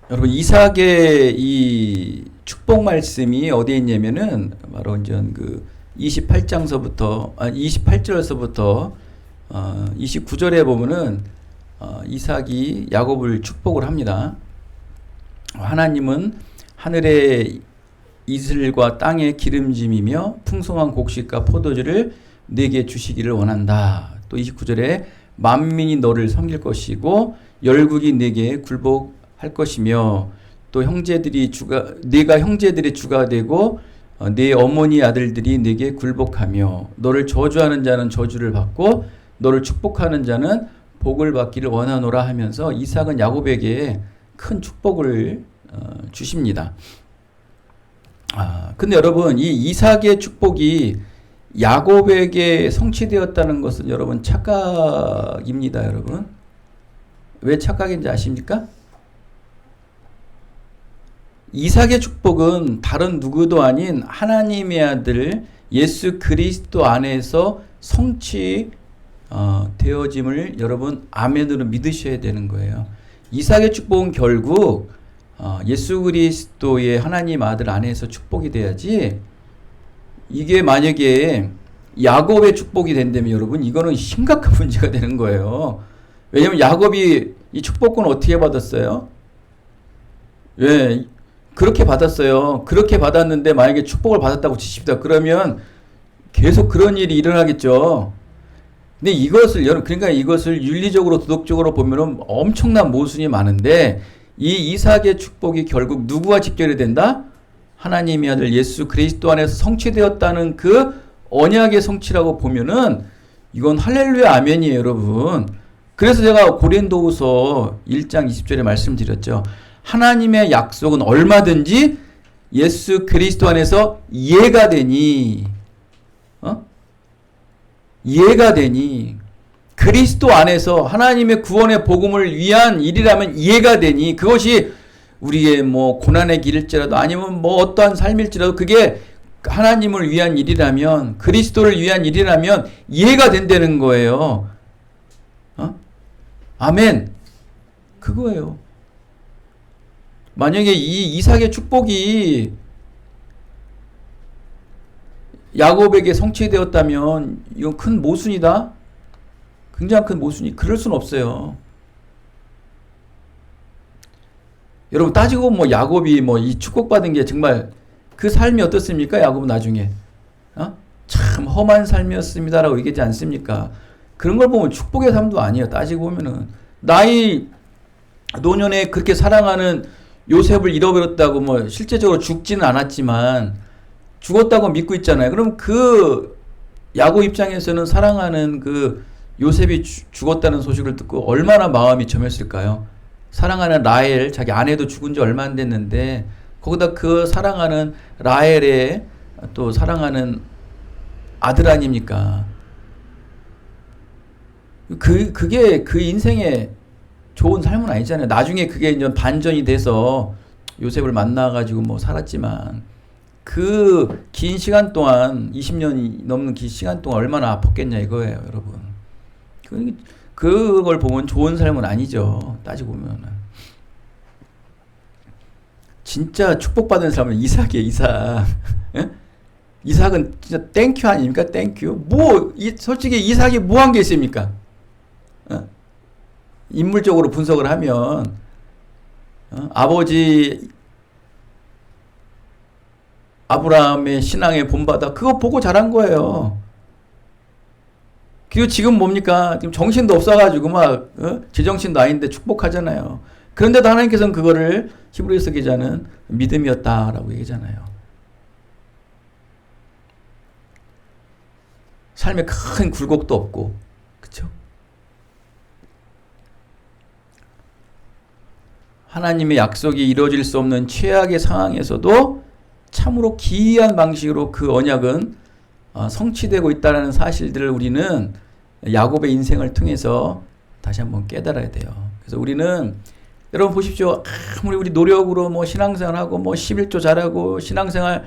여러분 이삭의 이 축복 말씀이 어디에 있냐면은 바로 이제 그 28장서부터 28절서부터 29절에 보면은 이삭이 야곱을 축복을 합니다. 하나님은 하늘의 이슬과 땅의 기름짐이며 풍성한 곡식과 포도주를 내게 주시기를 원한다. 또 29절에 만민이 너를 섬길 것이고 열국이 내게 굴복할 것이며 또 네가 형제들의 주가 되고 네 어머니 아들들이 내게 굴복하며 너를 저주하는 자는 저주를 받고 너를 축복하는 자는 복을 받기를 원하노라 하면서 이삭은 야곱에게 큰 축복을 주십니다. 근데 여러분 이 이삭의 축복이 야곱에게 성취되었다는 것은 여러분 착각입니다. 여러분 왜 착각인지 아십니까? 이삭의 축복은 다른 누구도 아닌 하나님의 아들 예수 그리스도 안에서 성취 되어짐을 여러분 아멘으로 믿으셔야 되는 거예요. 이삭의 축복은 결국 예수 그리스도의 하나님 아들 안에서 축복이 돼야지, 이게 만약에 야곱의 축복이 된다면 여러분 이거는 심각한 문제가 되는 거예요. 왜냐면 야곱이 이 축복권 어떻게 받았어요? 왜 그렇게 받았어요. 그렇게 받았는데 만약에 축복을 받았다고 치십시다. 그러면 계속 그런 일이 일어나겠죠. 근데 이것을 그러니까 이것을 윤리적으로 도덕적으로 보면은 엄청난 모순이 많은데, 이 이삭의 축복이 결국 누구와 직결이 된다? 하나님의 아들 예수 그리스도 안에서 성취되었다는 그 언약의 성취라고 보면은 이건 할렐루야 아멘이에요, 여러분. 그래서 제가 고린도후서 1장 20절에 말씀드렸죠. 하나님의 약속은 얼마든지 예수 그리스도 안에서 이해가 되니, 이해가 되니, 그리스도 안에서 하나님의 구원의 복음을 위한 일이라면 이해가 되니, 그것이 우리의 뭐 고난의 길일지라도 아니면 뭐 어떠한 삶일지라도 그게 하나님을 위한 일이라면, 그리스도를 위한 일이라면 이해가 된다는 거예요. 아멘. 그거예요. 만약에 이 이삭의 축복이 야곱에게 성취되었다면 이건 큰 모순이다. 굉장히 큰 모순이. 그럴 수는 없어요. 여러분 따지고 뭐 야곱이 뭐 이 축복받은 게 정말 그 삶이 어떻습니까? 야곱은 나중에 참 험한 삶이었습니다라고 얘기하지 않습니까? 그런 걸 보면 축복의 삶도 아니에요. 따지고 보면은 나이 노년에 그렇게 사랑하는 요셉을 잃어버렸다고 뭐 실제적으로 죽지는 않았지만 죽었다고 믿고 있잖아요. 그럼 그 야곱 입장에서는 사랑하는 그 요셉이 죽었다는 소식을 듣고 얼마나 마음이 점했을까요? 사랑하는 라헬, 자기 아내도 죽은 지 얼마 안 됐는데 거기다 그 사랑하는 라헬의 또 사랑하는 아들 아닙니까? 그게 그 인생의 좋은 삶은 아니잖아요. 나중에 그게 이제 반전이 돼서 요셉을 만나가지고 뭐 살았지만 그 긴 시간 동안 20년이 넘는 긴 시간 동안 얼마나 아팠겠냐 이거예요, 여러분. 그걸 보면 좋은 삶은 아니죠. 따지고 보면은. 진짜 축복받은 사람은 이삭이에요, 이삭. 예? 이삭은 진짜 땡큐 아닙니까? 땡큐. 솔직히 이삭이 뭐 한 게 있습니까? 인물적으로 분석을 하면, 아버지 아브라함의 신앙의 본받아 그거 보고 자란 거예요. 그리고 지금 뭡니까? 지금 정신도 없어가지고 막 제정신도 아닌데 축복하잖아요. 그런데도 하나님께서는 그거를 히브리서 기자는 믿음이었다라고 얘기하잖아요. 삶에 큰 굴곡도 없고, 그렇죠? 하나님의 약속이 이루어질 수 없는 최악의 상황에서도 참으로 기이한 방식으로 그 언약은 성취되고 있다는 사실들을 우리는 야곱의 인생을 통해서 다시 한번 깨달아야 돼요. 그래서 우리는 여러분 보십시오. 아무리 우리 노력으로 뭐 신앙생활하고 뭐 11조 잘하고 신앙생활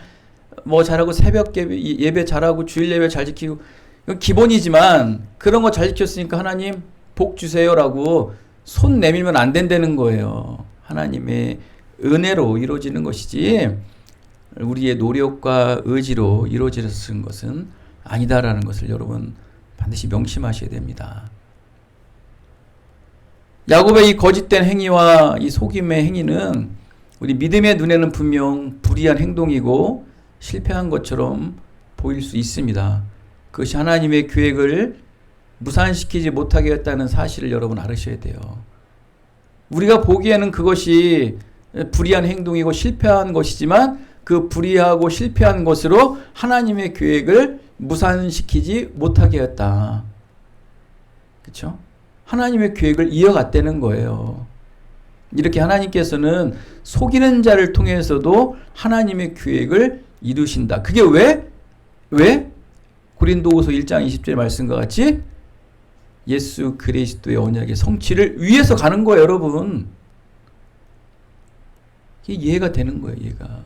뭐 잘하고 새벽 예배 잘하고 주일 예배 잘 지키고 이건 기본이지만 그런 거 잘 지켰으니까 하나님 복 주세요라고 손 내밀면 안 된다는 거예요. 하나님의 은혜로 이루어지는 것이지 우리의 노력과 의지로 이루어지는 것은 아니다라는 것을 여러분 반드시 명심하셔야 됩니다. 야곱의 이 거짓된 행위와 이 속임의 행위는 우리 믿음의 눈에는 분명 불의한 행동이고 실패한 것처럼 보일 수 있습니다. 그것이 하나님의 계획을 무산시키지 못하게 했다는 사실을 여러분 알으셔야 돼요. 우리가 보기에는 그것이 불의한 행동이고 실패한 것이지만 그 불의하고 실패한 것으로 하나님의 계획을 무산시키지 못하게 했다. 그렇죠? 하나님의 계획을 이어갔다는 거예요. 이렇게 하나님께서는 속이는 자를 통해서도 하나님의 계획을 이루신다. 그게 왜? 고린도후서 1장 20절 말씀과 같이 예수 그리스도의 언약의 성취를 위해서 가는 거예요, 여러분. 이게 이해가 되는 거예요, 이해가.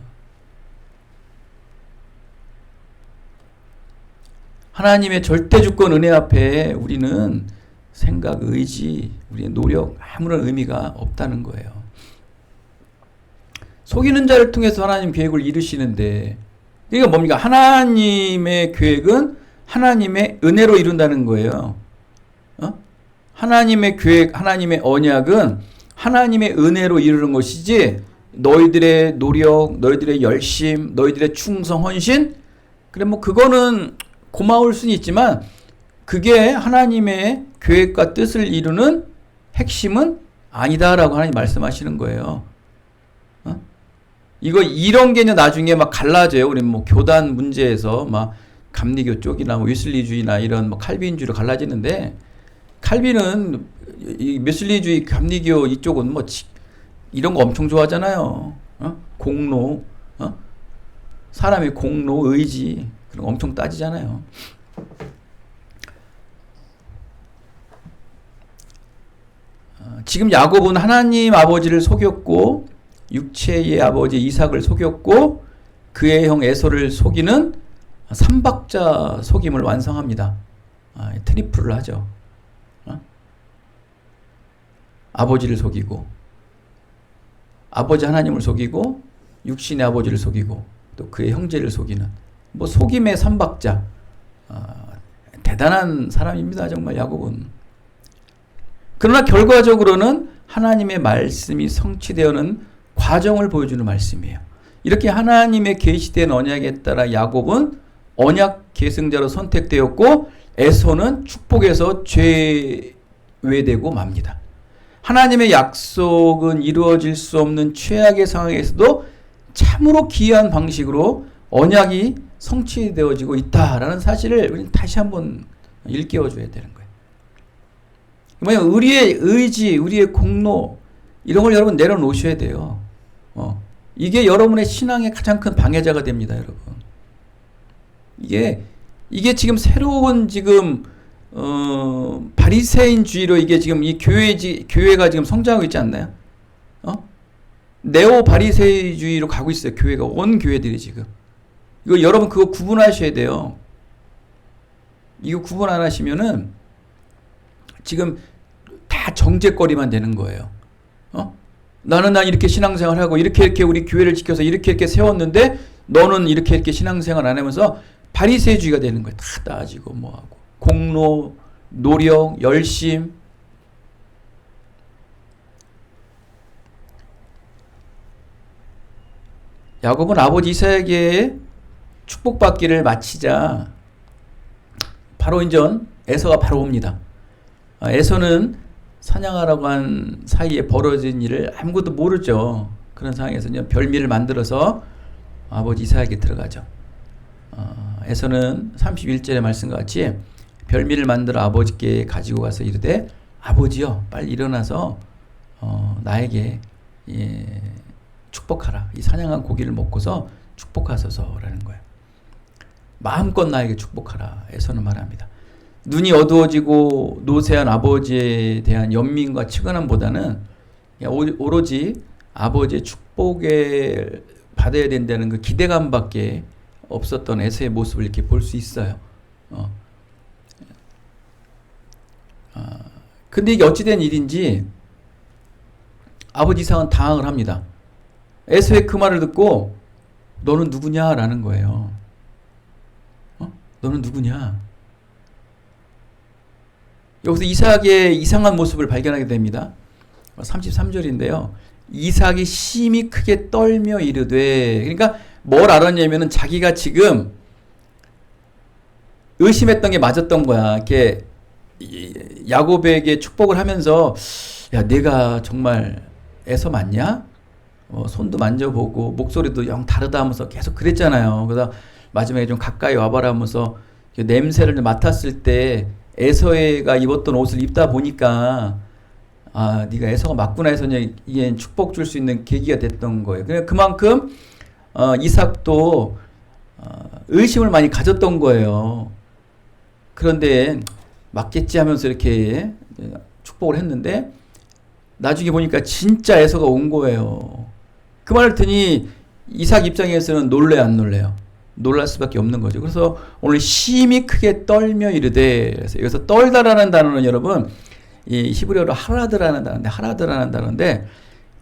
하나님의 절대 주권 은혜 앞에 우리는 생각, 의지, 우리의 노력 아무런 의미가 없다는 거예요. 속이는 자를 통해서 하나님 계획을 이루시는데 그러니까 뭡니까? 하나님의 계획은 하나님의 은혜로 이룬다는 거예요. 하나님의 계획, 하나님의 언약은 하나님의 은혜로 이루는 것이지 너희들의 노력, 너희들의 열심, 너희들의 충성, 헌신 그래 뭐 그거는 고마울 수는 있지만 그게 하나님의 계획과 뜻을 이루는 핵심은 아니다라고 하나님 말씀하시는 거예요. 이런 게 나중에 막 갈라져요. 우리 뭐 교단 문제에서 막 감리교 쪽이나 뭐 웨슬리주의나 이런 뭐 칼빈주의로 갈라지는데 칼빈은 이 웨슬리주의, 감리교 이쪽은 뭐 이런 거 엄청 좋아하잖아요. 공로, 사람의 공로, 의지 그런 거 엄청 따지잖아요. 지금 야곱은 하나님 아버지를 속였고 육체의 아버지 이삭을 속였고 그의 형 에서를 속이는 삼박자 속임을 완성합니다. 트리플을 하죠. 아버지를 속이고 아버지 하나님을 속이고 육신의 아버지를 속이고 또 그의 형제를 속이는 뭐 속임의 삼박자. 대단한 사람입니다. 정말 야곱은. 그러나 결과적으로는 하나님의 말씀이 성취되어는 과정을 보여주는 말씀이에요. 이렇게 하나님의 계시된 언약에 따라 야곱은 언약 계승자로 선택되었고 에서는 축복에서 제외되고 맙니다. 하나님의 약속은 이루어질 수 없는 최악의 상황에서도 참으로 기이한 방식으로 언약이 성취되어지고 있다라는 사실을 우리는 다시 한번 일깨워줘야 되는 거예요. 우리의 의지, 우리의 공로 이런 걸 여러분 내려놓으셔야 돼요. 이게 여러분의 신앙의 가장 큰 방해자가 됩니다, 여러분. 이게 지금 새로운 지금 바리새인주의로 이게 지금 이 교회가 지금 성장하고 있지 않나요? 네오 바리새인주의로 가고 있어요, 교회가. 온 교회들이 지금. 이거 여러분 그거 구분하셔야 돼요. 이거 구분 안 하시면은 지금 다 정죄거리만 되는 거예요. 나는 이렇게 신앙생활 하고 이렇게 우리 교회를 지켜서 이렇게 세웠는데 너는 이렇게 신앙생활 안 하면서 바리새주의가 되는 거예요. 다 따지고 뭐하고 공로, 노력, 열심. 야곱은 아버지 이삭에게 축복받기를 마치자 바로 인전 에서가 바로 옵니다. 에서는 사냥하라고 한 사이에 벌어진 일을 아무것도 모르죠. 그런 상황에서 별미를 만들어서 아버지 이삭에게 들어가죠. 에서는 31절의 말씀과 같이 별미를 만들어 아버지께 가지고 가서 이르되 아버지여 빨리 일어나서 나에게 축복하라. 이 사냥한 고기를 먹고서 축복하소서라는 거예요. 마음껏 나에게 축복하라. 에서는 말합니다. 눈이 어두워지고 노쇠한 아버지에 대한 연민과 측은함보다는 오로지 아버지의 축복에 받아야 된다는 그 기대감밖에 없었던 에서의 모습을 이렇게 볼 수 있어요. 근데 이게 어찌된 일인지 아버지 이삭은 당황을 합니다. 에서의 그 말을 듣고 너는 누구냐라는 거예요. 너는 누구냐? 여기서 이삭의 이상한 모습을 발견하게 됩니다. 33절인데요. 이삭이 심히 크게 떨며 이르되, 그러니까 뭘 알았냐면은 자기가 지금 의심했던 게 맞았던 거야. 이렇게 야곱에게 축복을 하면서 야, 내가 정말 에서 맞냐? 손도 만져보고 목소리도 영 다르다 하면서 계속 그랬잖아요. 그래서 마지막에 좀 가까이 와봐라 하면서 냄새를 맡았을 때 에서가 입었던 옷을 입다 보니까 아, 네가 에서가 맞구나 해서 이게 축복 줄 수 있는 계기가 됐던 거예요. 그러니까 그만큼 이삭도 의심을 많이 가졌던 거예요. 그런데 맞겠지 하면서 이렇게 축복을 했는데 나중에 보니까 진짜 에서가 온 거예요. 그 말을 듣니 이삭 입장에서는 놀래 안 놀래요? 놀랄 수밖에 없는 거죠. 그래서 오늘 심히 크게 떨며 이르되, 그래서 여기서 떨다라는 단어는 여러분 이 히브리어로 하라드라는 단어인데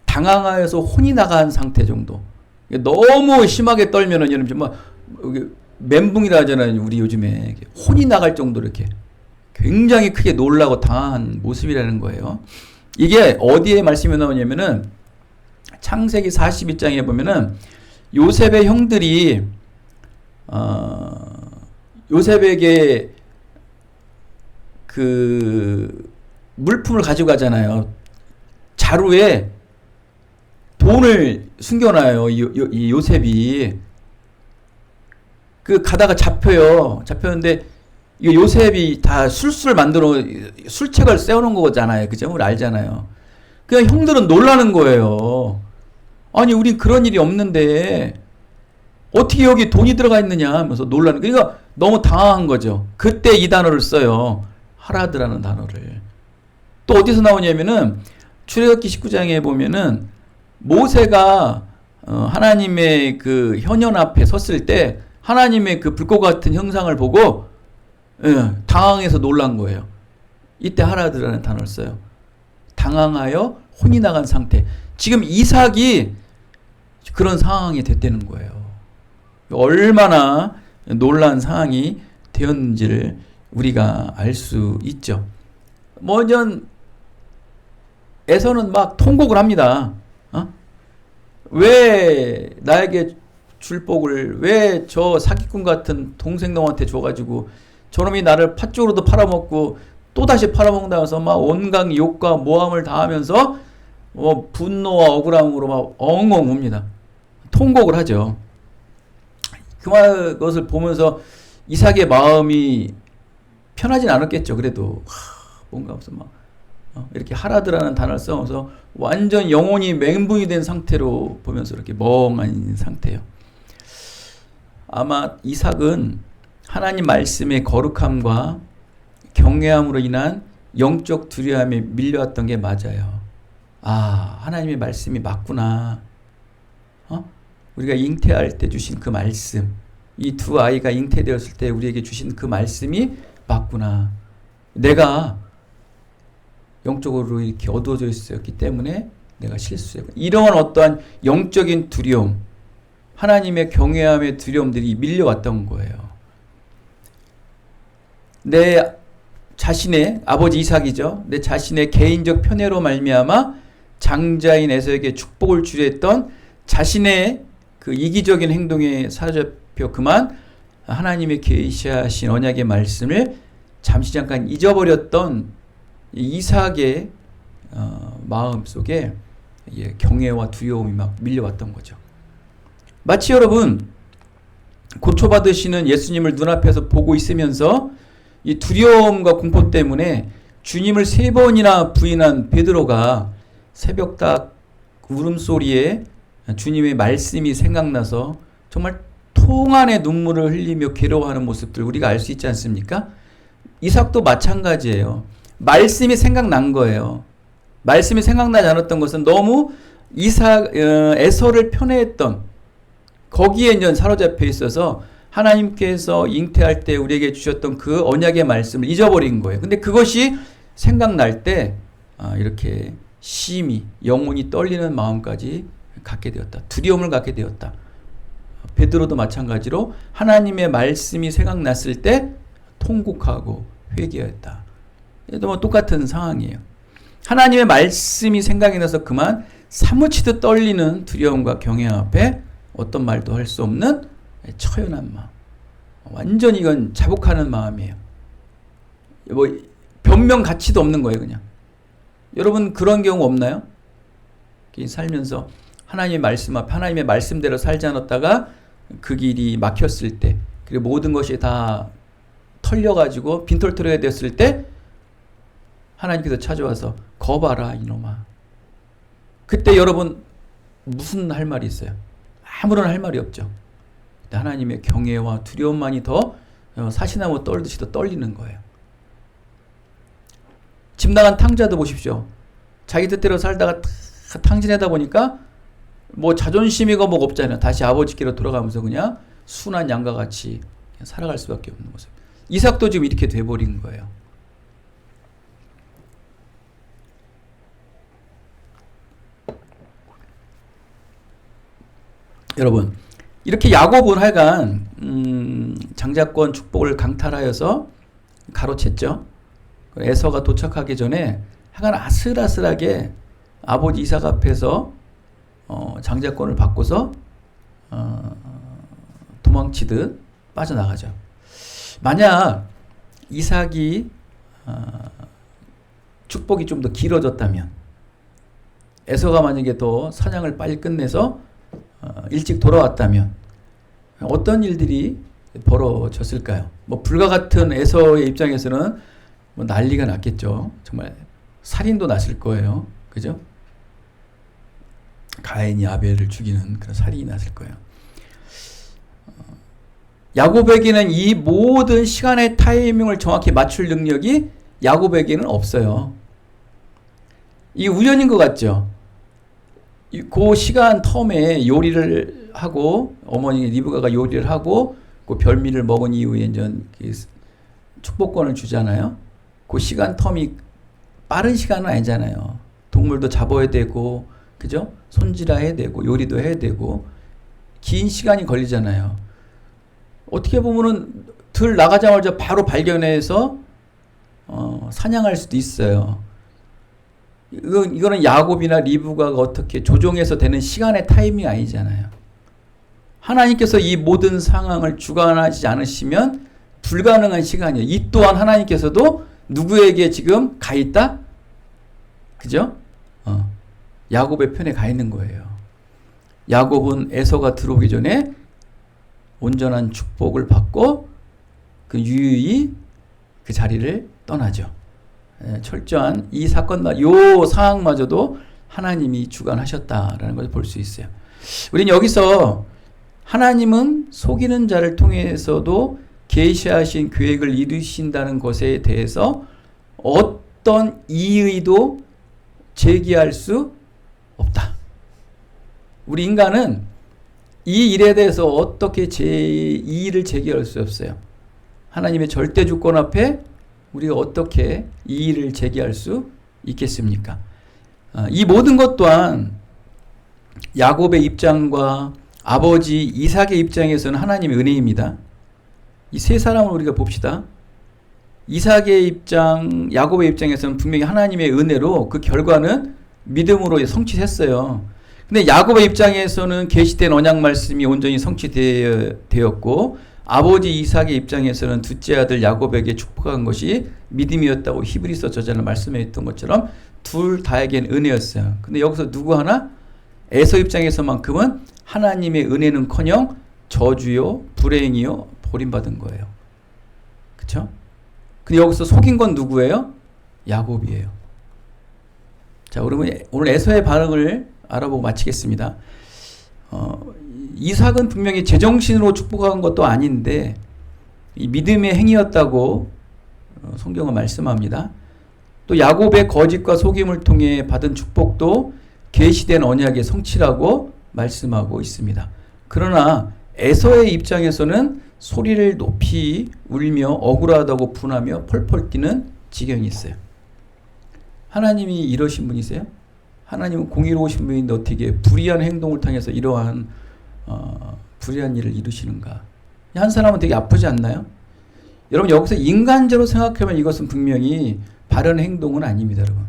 당황하여서 혼이 나간 상태 정도. 너무 심하게 떨면은 여러분 정말 멘붕이라 하잖아요. 우리 요즘에 혼이 나갈 정도로 이렇게 굉장히 크게 놀라고 당황한 모습이라는 거예요. 이게 어디에 말씀이 나오냐면은 창세기 42장에 보면은 요셉의 형들이 요셉에게 그 물품을 가지고 가잖아요. 자루에 돈을 숨겨놔요. 이 요셉이. 그 가다가 잡혔는데 이 요셉이 다 술수를 만들어 술책을 세우는 거잖아요. 그죠? 우리 알잖아요. 그냥 형들은 놀라는 거예요. 아니, 우린 그런 일이 없는데 어떻게 여기 돈이 들어가 있느냐 하면서 놀라는 거예요. 그러니까 너무 당황한 거죠. 그때 이 단어를 써요. 하라드라는 단어를. 또 어디서 나오냐면은 출애굽기 19장에 보면은 모세가 하나님의 그 현연 앞에 섰을 때 하나님의 그 불꽃 같은 형상을 보고 당황해서 놀란 거예요. 이때 하라드라는 단어를 써요. 당황하여 혼이 나간 상태. 지금 이삭이 그런 상황이 됐다는 거예요. 얼마나 놀란 상황이 되었는지를 우리가 알 수 있죠. 먼저 에서는 막 통곡을 합니다. 왜 나에게 줄 복을 왜 저 사기꾼 같은 동생놈한테 줘가지고 저놈이 나를 팥죽으로도 팔아먹고 또다시 팔아먹는다면서 막 온갖 욕과 모함을 다하면서 분노와 억울함으로 막 엉엉 웁니다. 통곡을 하죠. 그것을 보면서 이삭의 마음이 편하진 않았겠죠. 그래도 뭔가 무슨 막 이렇게 하라드라는 단어를 써서 완전 영혼이 멘붕이 된 상태로 보면서 이렇게 멍한 상태예요. 아마 이삭은 하나님 말씀의 거룩함과 경외함으로 인한 영적 두려움에 밀려왔던 게 맞아요. 아, 하나님의 말씀이 맞구나. 우리가 잉태할 때 주신 그 말씀, 이 두 아이가 잉태되었을 때 우리에게 주신 그 말씀이 맞구나. 내가 영적으로 이렇게 어두워져 있었기 때문에 내가 실수했고, 이런 어떠한 영적인 두려움, 하나님의 경외함의 두려움들이 밀려왔던 거예요. 내 자신의 아버지 이삭이죠. 내 자신의 개인적 편애로 말미암아 장자인 에서에게 축복을 주려 했던 자신의 그 이기적인 행동에 사로잡혀 그만 하나님의 계시하신 언약의 말씀을 잠시 잠깐 잊어버렸던 이삭의 마음 속에 경외와 두려움이 막 밀려왔던 거죠. 마치 여러분 고초받으시는 예수님을 눈앞에서 보고 있으면서 이 두려움과 공포 때문에 주님을 3번이나 부인한 베드로가 새벽닭 울음소리에 주님의 말씀이 생각나서 정말 통안의 눈물을 흘리며 괴로워하는 모습들 우리가 알 수 있지 않습니까? 이삭도 마찬가지예요. 말씀이 생각난 거예요. 말씀이 생각나지 않았던 것은 너무 에서를 편애했던 거기에 이제 사로잡혀 있어서 하나님께서 잉태할 때 우리에게 주셨던 그 언약의 말씀을 잊어버린 거예요. 근데 그것이 생각날 때 이렇게 심히 영혼이 떨리는 마음까지 갖게 되었다. 두려움을 갖게 되었다. 베드로도 마찬가지로 하나님의 말씀이 생각났을 때 통곡하고 회개했다. 얘도 뭐 똑같은 상황이에요. 하나님의 말씀이 생각이 나서 그만 사무치듯 떨리는 두려움과 경외 앞에 어떤 말도 할 수 없는 처연한 마음. 완전히 이건 자복하는 마음이에요. 뭐 변명 가치도 없는 거예요, 그냥. 여러분 그런 경우 없나요? 살면서 하나님의 말씀 앞, 하나님의 말씀대로 살지 않았다가 그 길이 막혔을 때, 그리고 모든 것이 다 털려가지고 빈털터리가 됐을 때 하나님께서 찾아와서 거봐라 이놈아. 그때 여러분 무슨 할 말이 있어요? 아무런 할 말이 없죠. 하나님의 경외와 두려움만이 더 사시나무 떨듯이 더 떨리는 거예요. 집 나간 탕자도 보십시오. 자기 뜻대로 살다가 탕진하다 보니까 뭐 자존심이고 뭐가 없잖아요. 다시 아버지께로 돌아가면서 그냥 순한 양과 같이 그냥 살아갈 수밖에 없는 모습. 이삭도 지금 이렇게 돼버린 거예요. 여러분 이렇게 야곱은 하여간 장자권 축복을 강탈하여서 가로챘죠. 에서가 도착하기 전에 하여간 아슬아슬하게 아버지 이삭 앞에서 장자권을 받고서 도망치듯 빠져나가죠. 만약 이삭이 축복이 좀 더 길어졌다면, 에서가 만약에 더 사냥을 빨리 끝내서 일찍 돌아왔다면 어떤 일들이 벌어졌을까요? 뭐 불과 같은 에서의 입장에서는 뭐 난리가 났겠죠. 정말 살인도 났을 거예요. 그죠? 가인이 아벨을 죽이는 그런 살인이 났을 거예요. 야곱에게는 이 모든 시간의 타이밍을 정확히 맞출 능력이 야곱에게는 없어요. 이 우연인 것 같죠? 그 시간 텀에 요리를 하고, 어머니 리브가가 요리를 하고 그 별미를 먹은 이후에 이제 축복권을 주잖아요. 그 시간 텀이 빠른 시간은 아니잖아요. 동물도 잡아야 되고, 그죠? 손질해야 되고, 요리도 해야 되고, 긴 시간이 걸리잖아요. 어떻게 보면은 들 나가자마자 바로 발견해서 사냥할 수도 있어요. 이거는 야곱이나 리브가가 어떻게 조종해서 되는 시간의 타이밍이 아니잖아요. 하나님께서 이 모든 상황을 주관하지 않으시면 불가능한 시간이에요. 이 또한 하나님께서도 누구에게 지금 가 있다? 그죠? 야곱의 편에 가 있는 거예요. 야곱은 에서가 들어오기 전에 온전한 축복을 받고 그 유유히 그 자리를 떠나죠. 철저한 이 사건만, 요 상황마저도 하나님이 주관하셨다라는 것을 볼 수 있어요. 우리는 여기서 하나님은 속이는 자를 통해서도 계시하신 계획을 이루신다는 것에 대해서 어떤 이의도 제기할 수 없다. 우리 인간은 이 일에 대해서 어떻게 이의를 제기할 수 없어요. 하나님의 절대 주권 앞에 우리가 어떻게 이의를 제기할 수 있겠습니까? 이 모든 것 또한 야곱의 입장과 아버지 이삭의 입장에서는 하나님의 은혜입니다. 이 세 사람을 우리가 봅시다. 이삭의 입장, 야곱의 입장에서는 분명히 하나님의 은혜로 그 결과는 믿음으로 성취했어요. 근데 야곱의 입장에서는 계시된 언약 말씀이 온전히 성취되었고, 아버지 이삭의 입장에서는 둘째 아들 야곱에게 축복한 것이 믿음이었다고 히브리서 저자는 말씀했던 것처럼 둘 다에겐 은혜였어요. 근데 여기서 누구 하나? 에서 입장에서만큼은 하나님의 은혜는커녕 저주요, 불행이요, 버림받은 거예요. 그쵸? 근데 여기서 속인 건 누구예요? 야곱이에요. 자, 그러면 오늘 에서의 반응을 알아보고 마치겠습니다. 이삭은 분명히 제정신으로 축복한 것도 아닌데 이 믿음의 행위였다고 성경은 말씀합니다. 또 야곱의 거짓과 속임을 통해 받은 축복도 계시된 언약의 성취라고 말씀하고 있습니다. 그러나 에서의 입장에서는 소리를 높이 울며 억울하다고 분하며 펄펄 뛰는 지경이 있어요. 하나님이 이러신 분이세요? 하나님은 공의로우신 분인데 어떻게 불의한 행동을 통해서 이러한 불의한 일을 이루시는가? 한 사람은 되게 아프지 않나요? 여러분 여기서 인간적으로 생각하면 이것은 분명히 바른 행동은 아닙니다, 여러분.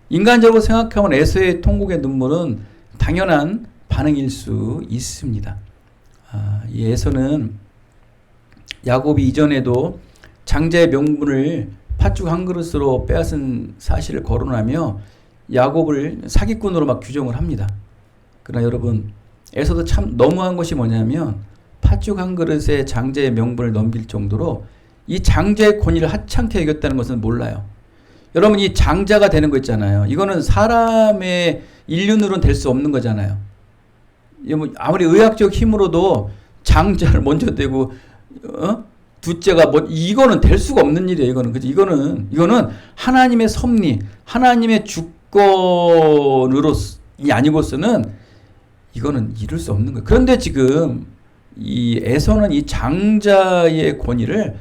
인간적으로 생각하면 에서의 통곡의 눈물은 당연한 반응일 수 있습니다. 이 에서는 야곱이 이전에도 장자의 명분을 팥죽 한 그릇으로 빼앗은 사실을 거론하며 야곱을 사기꾼으로 막 규정을 합니다. 그러나 여러분 에서도 참 너무한 것이 뭐냐면 팥죽 한 그릇에 장자의 명분을 넘길 정도로 이 장자의 권위를 하찮게 여겼다는 것은 몰라요. 여러분 이 장자가 되는 거 있잖아요. 이거는 사람의 인륜으로는 될 수 없는 거잖아요. 아무리 의학적 힘으로도 장자를 먼저 되고 둘째가 이거는 될 수가 없는 일이에요. 이거는 그죠? 이거는 하나님의 섭리, 하나님의 주권으로이 아니고서는 이거는 이룰 수 없는 거예요. 그런데 지금 이 에서는 이 장자의 권위를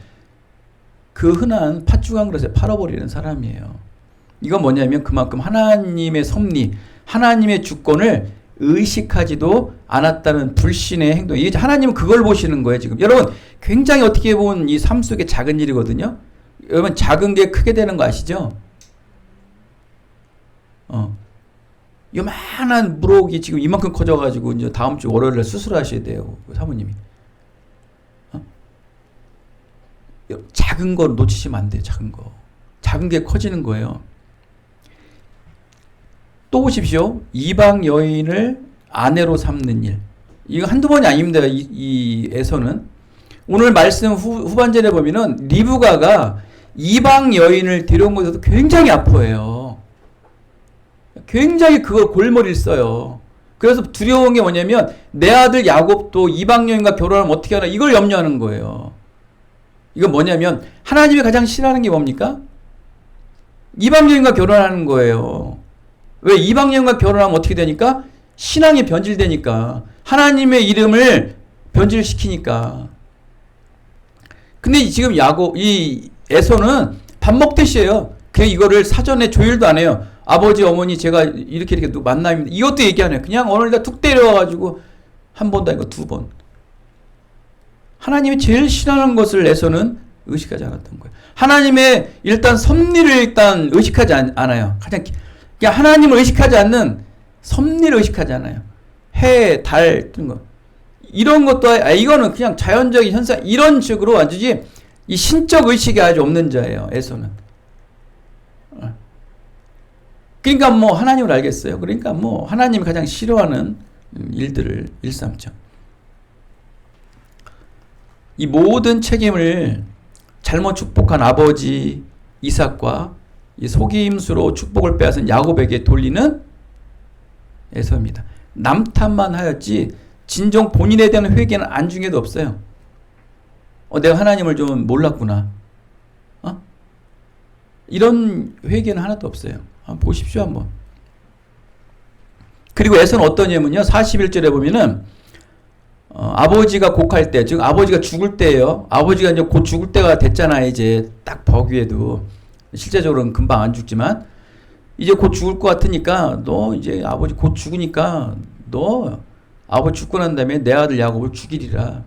그 흔한 팥죽 한 그릇에 팔아버리는 사람이에요. 이건 뭐냐면 그만큼 하나님의 섭리, 하나님의 주권을 의식하지도 않았다는 불신의 행동. 이게 하나님은 그걸 보시는 거예요, 지금. 여러분, 굉장히 어떻게 보면 이 삶 속에 작은 일이거든요. 여러분, 작은 게 크게 되는 거 아시죠? 요만한 물혹이 지금 이만큼 커져가지고 이제 다음 주 월요일에 수술하셔야 돼요, 사모님이. 작은 거 놓치시면 안 돼요, 작은 거. 작은 게 커지는 거예요. 또 보십시오. 이방 여인을 아내로 삼는 일. 이거 한두 번이 아닙니다. 이 에서는. 오늘 말씀 후반절에 보면은 리브가가 이방 여인을 데려온 것에도 굉장히 아파해요. 굉장히 그걸 골머리를 써요. 그래서 두려운 게 뭐냐면 내 아들 야곱도 이방 여인과 결혼하면 어떻게 하나 이걸 염려하는 거예요. 이건 뭐냐면 하나님이 가장 싫어하는 게 뭡니까? 이방 여인과 결혼하는 거예요. 왜? 이방 여인과 결혼하면 어떻게 되니까? 신앙이 변질되니까. 하나님의 이름을 변질시키니까. 근데 지금 이 에서는 밥 먹듯이에요. 그냥 이거를 사전에 조율도 안 해요. 아버지, 어머니, 제가 이렇게 만납니다. 이것도 얘기 안 해요. 그냥 어느 날 툭 때려와가지고 한 번도 아니고 두 번. 하나님이 제일 싫어하는 것을 에서는 의식하지 않았던 거예요. 하나님의 일단 섭리를 일단 의식하지 않아요. 그냥 하나님을 의식하지 않는 섭리를 의식하지 않아요. 해, 달, 이런 거. 이런 것도, 이거는 그냥 자연적인 현상, 이런 식으로 완전히 이 신적 의식이 아주 없는 자예요, 에서는. 그러니까 하나님을 알겠어요. 그러니까 하나님이 가장 싫어하는 일들을 일삼죠. 이 모든 책임을 잘못 축복한 아버지 이삭과 이 속임수로 축복을 빼앗은 야곱에게 돌리는 에서입니다. 남탓만 하였지 진정 본인에 대한 회개는 안중에도 없어요. 내가 하나님을 좀 몰랐구나. 이런 회개는 하나도 없어요. 보십시오 한번. 그리고 에서는 어떠냐면요. 41절에 보면은 아버지가 곡할 때, 즉 아버지가 죽을 때예요. 아버지가 이제 곧 죽을 때가 됐잖아요. 이제 딱 보기에도 실제적으로는 금방 안 죽지만 이제 곧 죽을 것 같으니까 너 이제 아버지 곧 죽으니까 너 아버지 죽고 난 다음에 내 아들 야곱을 죽이리라.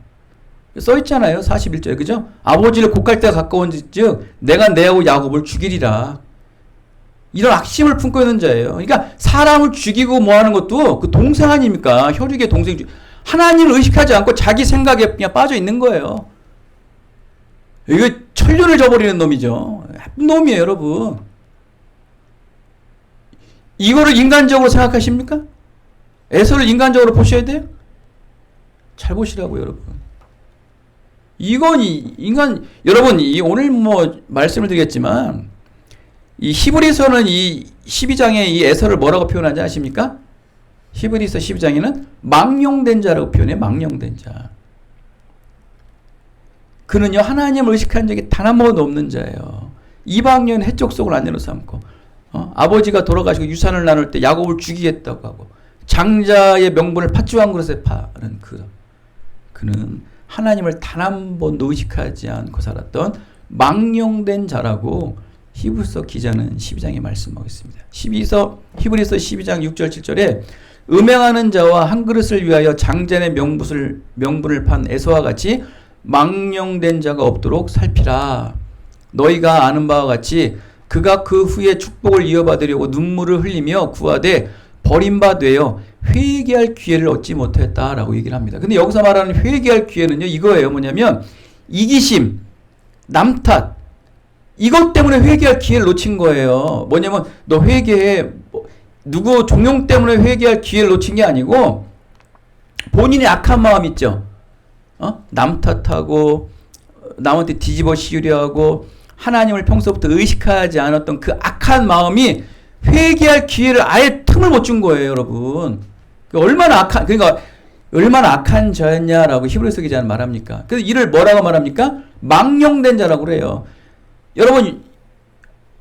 써 있잖아요. 41절에. 그죠? 아버지를 곡할 때가 가까운 즉 내가 내 아들 야곱을 죽이리라. 이런 악심을 품고 있는 자예요. 그러니까 사람을 죽이고 뭐 하는 것도 그 동생 아닙니까? 혈육의 동생. 하나님을 의식하지 않고 자기 생각에 그냥 빠져 있는 거예요. 이거 천륜을 저버리는 놈이죠. 나쁜 놈이에요, 여러분. 이거를 인간적으로 생각하십니까? 에서를 인간적으로 보셔야 돼요? 잘 보시라고요, 여러분. 이건 여러분, 오늘 말씀을 드리겠지만, 이 히브리서는 이 12장에 이 에서를 뭐라고 표현하지 아십니까? 히브리서 12장에는 망령된 자라고 표현해. 망령된 자. 그는요 하나님을 의식한 적이 단 한 번도 없는 자예요. 이방인 해족속을 아내로 삼고 아버지가 돌아가시고 유산을 나눌 때 야곱을 죽이겠다고 하고 장자의 명분을 팥죽 한 그릇에 파는 그는 하나님을 단 한 번도 의식하지 않고 살았던 망령된 자라고 히브리서 기자는 12장에 말씀하겠습니다. 히브리서 12장 6절 7절에 음행하는 자와 한 그릇을 위하여 장전의 명분을 판 에서와 같이 망령된 자가 없도록 살피라. 너희가 아는 바와 같이 그가 그 후에 축복을 이어받으려고 눈물을 흘리며 구하되 버림받되어 회개할 기회를 얻지 못했다라고 얘기를 합니다. 근데 여기서 말하는 회개할 기회는요, 이거예요. 뭐냐면 이기심, 남 탓, 이것 때문에 회개할 기회를 놓친 거예요. 뭐냐면 너 회개해, 누구 종용 때문에 회개할 기회를 놓친 게 아니고 본인의 악한 마음 있죠. 남 탓하고 남한테 뒤집어 씌우려 하고 하나님을 평소부터 의식하지 않았던 그 악한 마음이 회개할 기회를 아예 틈을 못 준 거예요, 여러분. 얼마나 악한 자였냐라고 히브리서 기자는 말합니까? 그래서 이를 뭐라고 말합니까? 망령된 자라고 그래요. 여러분,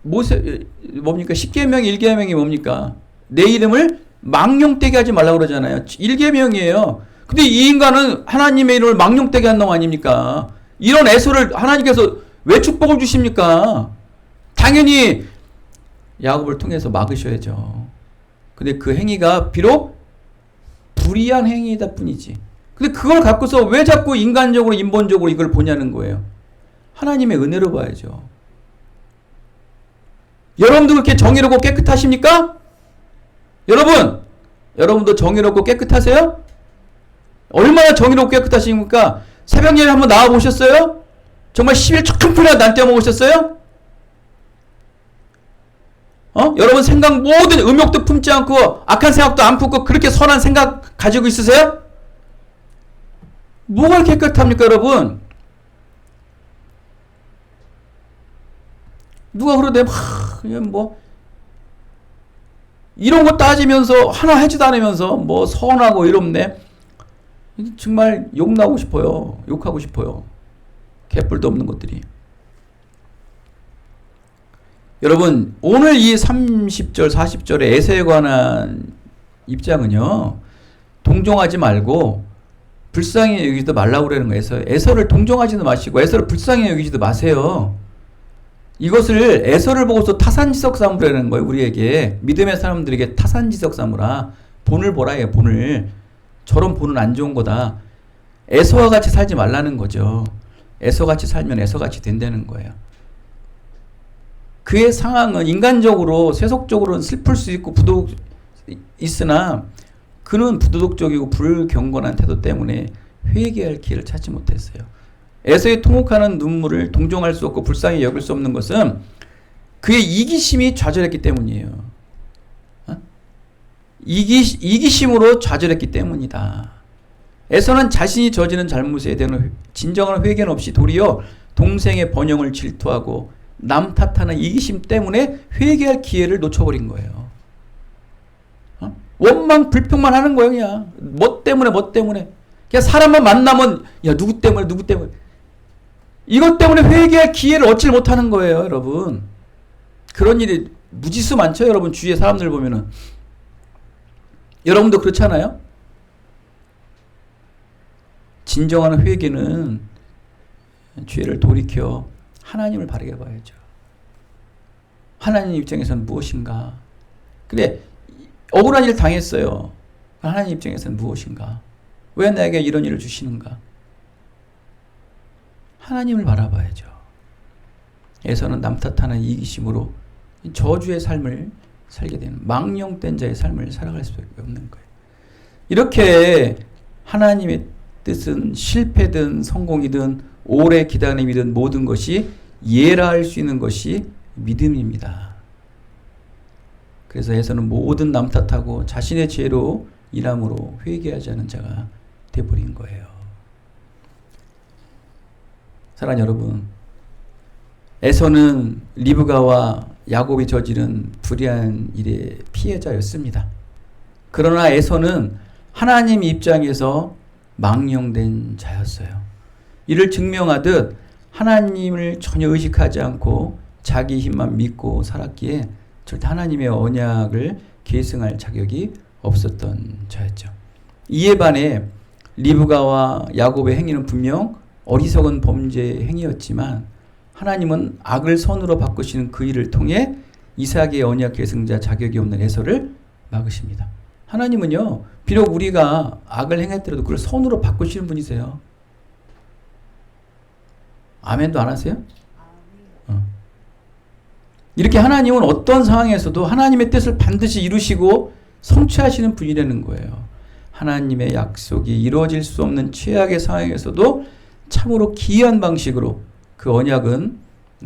뭡니까? 10계명의 1계명이 뭡니까? 내 이름을 망령되게 하지 말라고 그러잖아요. 1계명이에요. 근데 이 인간은 하나님의 이름을 망령되게 한 놈 아닙니까? 이런 에서를 하나님께서 왜 축복을 주십니까? 당연히 야곱을 통해서 막으셔야죠. 근데 그 행위가 비록 불의한 행위다 뿐이지. 근데 그걸 갖고서 왜 자꾸 인간적으로 인본적으로 이걸 보냐는 거예요. 하나님의 은혜로 봐야죠. 여러분도 그렇게 정의롭고 깨끗하십니까? 여러분도 정의롭고 깨끗하세요? 얼마나 정의롭고 깨끗하십니까? 새벽 예배 한번 나와 보셨어요? 정말 10일 척풍이나 난 떼어먹으셨어요? 여러분 생각 모든 음욕도 품지 않고 악한 생각도 안 품고 그렇게 선한 생각 가지고 있으세요? 뭐가 깨끗합니까, 여러분? 누가 그러대, 이런 거 따지면서 하나 하지도 않으면서 선하고 이롭네. 정말 욕나고 싶어요. 욕하고 싶어요. 개뿔도 없는 것들이. 여러분, 오늘 이 30절, 40절의 에서에 관한 입장은요, 동정하지 말고 불쌍히 여기지도 말라고 그러는 거예요. 에서를 동정하지도 마시고 에서를 불쌍히 여기지도 마세요. 이것을 에서를 보고서 타산지석 삼으라는 거예요. 우리에게 믿음의 사람들에게 타산지석 삼으라. 본을 보라 해요. 본을. 저런 본은 안 좋은 거다. 에서와 같이 살지 말라는 거죠. 에서같이 살면 에서같이 된다는 거예요. 그의 상황은 인간적으로 세속적으로는 슬플 수 있고 부도덕 있으나 그는 부도덕적이고 불경건한 태도 때문에 회개할 기회를 찾지 못했어요. 에서의 통곡하는 눈물을 동정할 수 없고 불쌍히 여길 수 없는 것은 그의 이기심이 좌절했기 때문이에요. 이기심으로 좌절했기 때문이다. 에서는 자신이 저지른 잘못에 대한 진정한 회개는 없이 도리어 동생의 번영을 질투하고 남 탓하는 이기심 때문에 회개할 기회를 놓쳐버린 거예요. 원망 불평만 하는 거예요. 그냥 뭐 때문에 그냥 사람만 만나면 야 누구 때문에 이것 때문에 회개할 기회를 얻지 못하는 거예요. 여러분, 그런 일이 무지수 많죠. 여러분 주위에 사람들 보면은. 여러분도 그렇잖아요. 진정한 회개는 죄를 돌이켜 하나님을 바라게 봐야죠. 하나님 입장에서는 무엇인가? 그래, 억울한 일 당했어요. 하나님 입장에서는 무엇인가? 왜 나에게 이런 일을 주시는가? 하나님을 바라봐야죠. 에서는 남 탓하는 이기심으로 저주의 삶을 살게 되는 망령된 자의 삶을 살아갈 수밖에 없는 거예요. 이렇게 하나님의 뜻은 실패든 성공이든 오래 기다림이든 모든 것이 예라할 수 있는 것이 믿음입니다. 그래서 에서는 모든 남 탓하고 자신의 죄로 인함으로 회개하지 않은 자가 되어버린 거예요. 사랑하는 여러분, 에서는 리브가와 야곱이 저지른 불의한 일의 피해자였습니다. 그러나 에서는 하나님 입장에서 망령된 자였어요. 이를 증명하듯 하나님을 전혀 의식하지 않고 자기 힘만 믿고 살았기에 절대 하나님의 언약을 계승할 자격이 없었던 자였죠. 이에 반해 리브가와 야곱의 행위는 분명 어리석은 범죄 행위였지만 하나님은 악을 선으로 바꾸시는 그 일을 통해 이삭의 언약 계승자 자격이 없는 에서를 막으십니다. 하나님은요, 비록 우리가 악을 행했더라도 그걸 선으로 바꾸시는 분이세요. 아멘도 안 하세요? 이렇게 하나님은 어떤 상황에서도 하나님의 뜻을 반드시 이루시고 성취하시는 분이라는 거예요. 하나님의 약속이 이루어질 수 없는 최악의 상황에서도 참으로 기이한 방식으로 그 언약은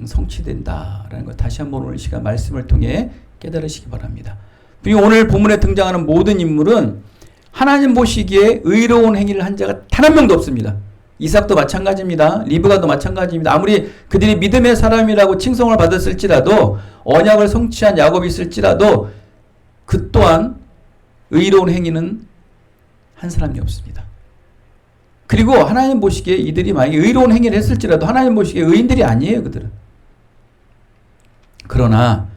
성취된다라는 것, 다시 한번 오늘 시간 말씀을 통해 깨달으시기 바랍니다. 그리고 오늘 본문에 등장하는 모든 인물은 하나님 보시기에 의로운 행위를 한 자가 단 한 명도 없습니다. 이삭도 마찬가지입니다. 리브가도 마찬가지입니다. 아무리 그들이 믿음의 사람이라고 칭송을 받았을지라도, 언약을 성취한 야곱이 있을지라도 그 또한 의로운 행위는 한 사람이 없습니다. 그리고 하나님 보시기에 이들이 만약에 의로운 행위를 했을지라도 하나님 보시기에 의인들이 아니에요, 그들은. 그러나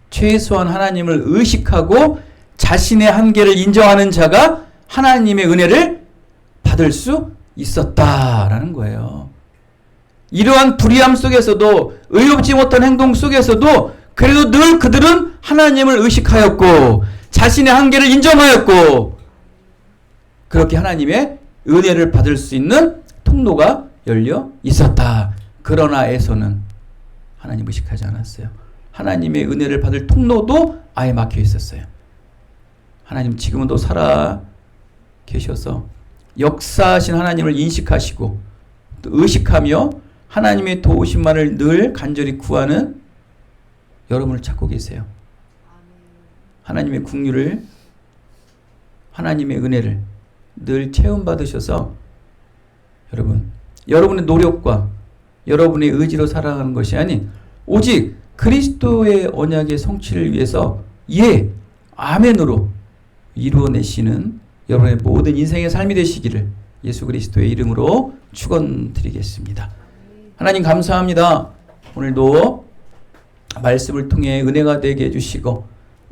최소한 하나님을 의식하고 자신의 한계를 인정하는 자가 하나님의 은혜를 받을 수 있었다라는 거예요. 이러한 불의함 속에서도, 의롭지 못한 행동 속에서도 그래도 늘 그들은 하나님을 의식하였고 자신의 한계를 인정하였고, 그렇게 하나님의 은혜를 받을 수 있는 통로가 열려 있었다. 그러나 에서는 하나님 의식하지 않았어요. 하나님의 은혜를 받을 통로도 아예 막혀 있었어요. 하나님 지금은 또 살아 계셔서 역사하신 하나님을 인식하시고 또 의식하며 하나님의 도우심만을 늘 간절히 구하는 여러분을 찾고 계세요. 하나님의 긍휼을, 하나님의 은혜를 늘 체험받으셔서 여러분의 노력과 여러분의 의지로 살아가는 것이 아닌 오직 그리스도의 언약의 성취를 위해서 아멘으로 이루어내시는 여러분의 모든 인생의 삶이 되시기를 예수 그리스도의 이름으로 축원드리겠습니다. 하나님 감사합니다. 오늘도 말씀을 통해 은혜가 되게 해주시고